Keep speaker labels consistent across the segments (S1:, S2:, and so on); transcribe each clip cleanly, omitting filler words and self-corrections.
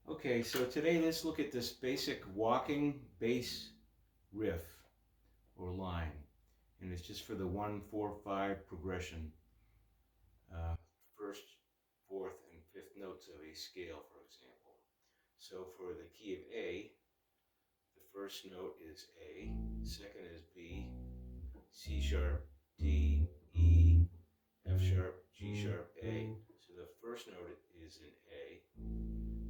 S1: Okay, so today let's look at this basic walking bass riff or line. And it's just for the 1-4-5 progression. First, fourth, and fifth notes of a scale, for example. So for the key of A, the first note is A, second is B, C sharp, D, E, F sharp, G sharp, A. So the first note is an A.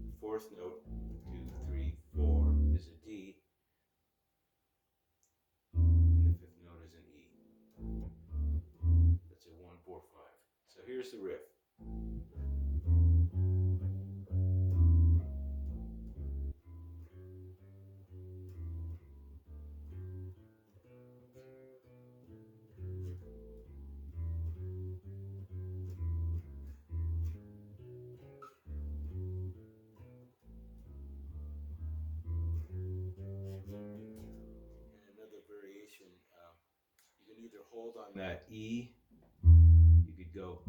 S1: The fourth note, 2, 3, 4, is a D. And the fifth note is an E. That's a 1-4-5. So here's the riff. And another variation, you can either hold on that E, you could go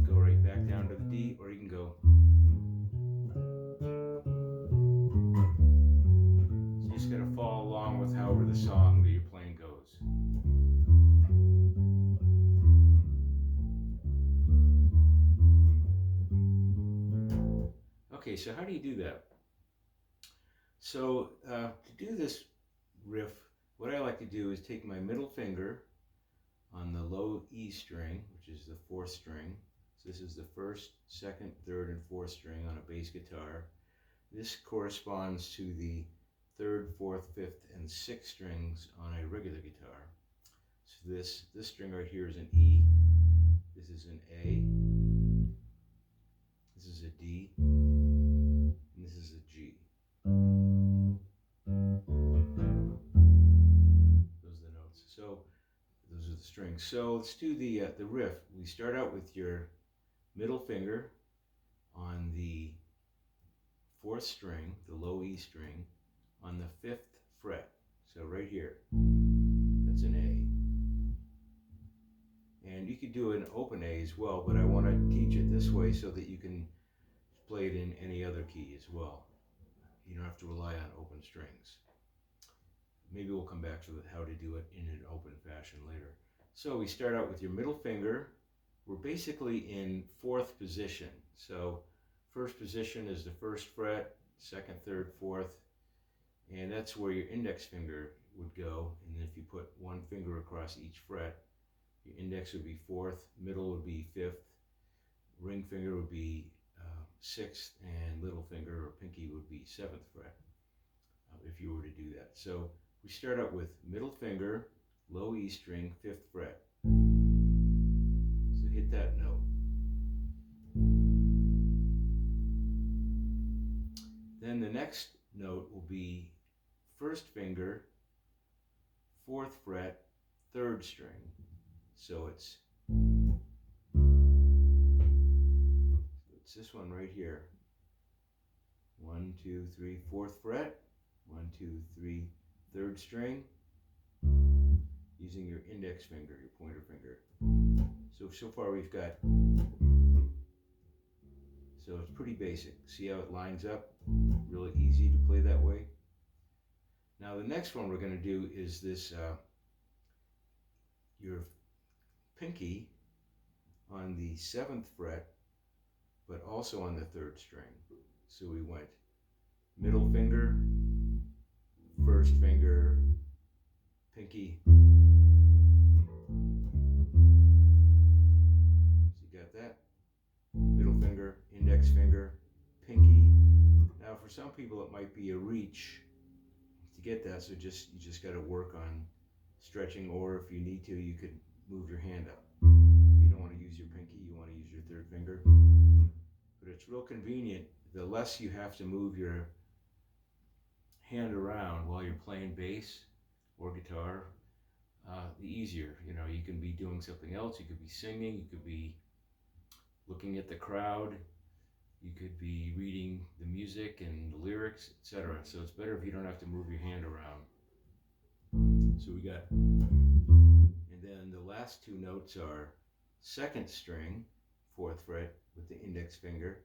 S1: right back down to the D, or you can go. So you just gotta follow along with however the song that you're playing goes. Okay, so how do you do that? So to do this riff, what I like to do is take my middle finger on the low E string, which is the fourth string. So this is the first, second, third, and fourth string on a bass guitar. This corresponds to the third, fourth, fifth, and sixth strings on a regular guitar. So this string right here is an E, this is an A, this is a D, and this is a G. Those are the notes. So those are the strings. So let's do the riff. We start out with your middle finger on the fourth string, the low E string, on the fifth fret. So right here, that's an A. And you could do an open A as well, but I want to teach it this way so that you can play it in any other key as well. You don't have to rely on open strings. Maybe we'll come back to how to do it in an open fashion later. So we start out with your middle finger. We're basically in fourth position. So first position is the first fret, second, third, fourth, and that's where your index finger would go. And if you put one finger across each fret, your index would be fourth, middle would be fifth, ring finger would be sixth, and little finger or pinky would be seventh fret, if you were to do that. So we start out with middle finger, low E string, fifth fret. So hit that note. Then the next note will be first finger, fourth fret, third string. So it's this one right here. 1, 2, 3, fourth fret. 1, 2, 3, third string. Using your index finger, your pointer finger. So far we've got. So it's pretty basic. See how it lines up? Really easy to play that way. Now the next one we're going to do is this. Your pinky on the seventh fret, but also on the third string. So we went middle finger, first finger, pinky. So you got that? Middle finger, index finger, pinky. Now for some people it might be a reach to get that, so you just got to work on stretching, or if you need to, you could move your hand up. If you don't want to use your pinky, you want to use your third finger. But it's real convenient. The less you have to move your hand around while you're playing bass or guitar, the easier. You know, you can be doing something else. You could be singing. You could be looking at the crowd. You could be reading the music and the lyrics, etc. So it's better if you don't have to move your hand around. So we got, and then the last two notes are second string, fourth fret with the index finger,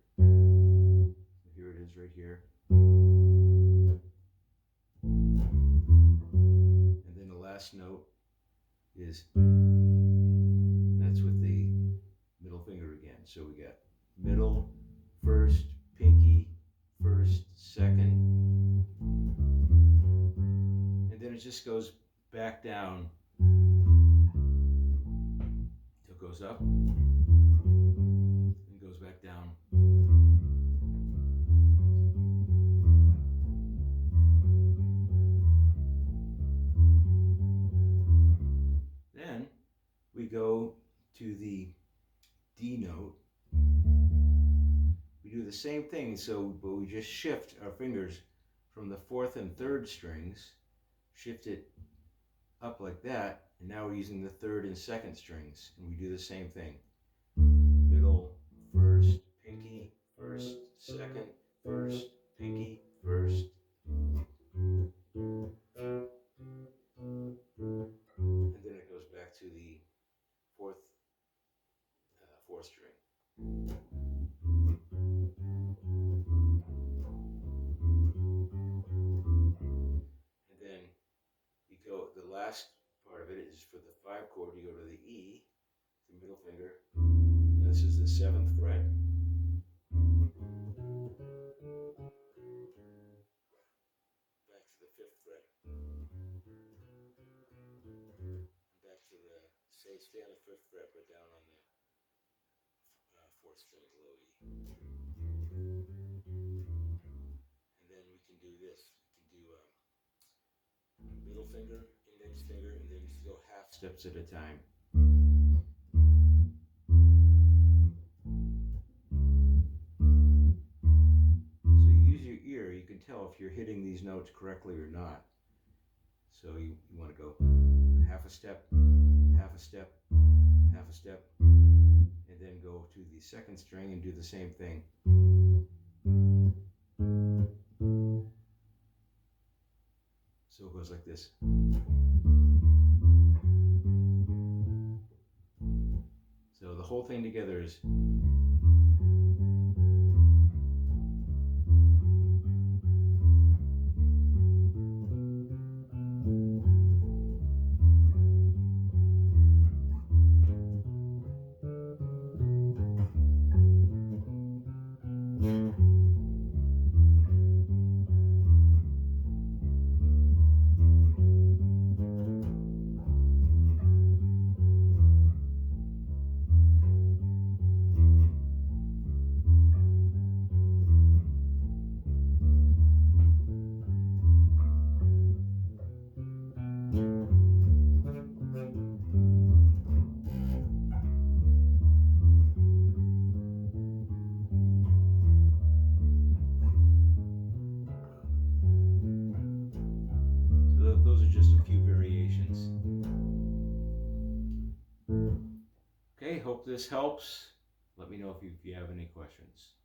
S1: Here it is right here. And then the last note is, that's with the middle finger again. So we got middle, first, pinky, first, second. And then it just goes back down. So it goes up and goes back down. Then we go to the D note. We do the same thing, but we just shift our fingers from the fourth and third strings, shift it up like that, and now we're using the third and second strings, and we do the same thing. Middle, first, pinky, first, second, first, pinky, first. And then it goes back to the fourth string. And then you go, the last part of it is for the 5 chord, you go to the E, the middle finger. This is the 7th fret. Back to the 5th fret. Back to the, stay on the 5th fret, but down on the 4th string below E. And then we can do this. We can do middle finger, index finger, and then just go half steps at a time. So you use your ear, you can tell if you're hitting these notes correctly or not. So you want to go half a step, half a step, half a step, and then go to the second string and do the same thing. So it goes like this. So the whole thing together is. Those are just a few variations. Okay, hope this helps. Let me know if you have any questions.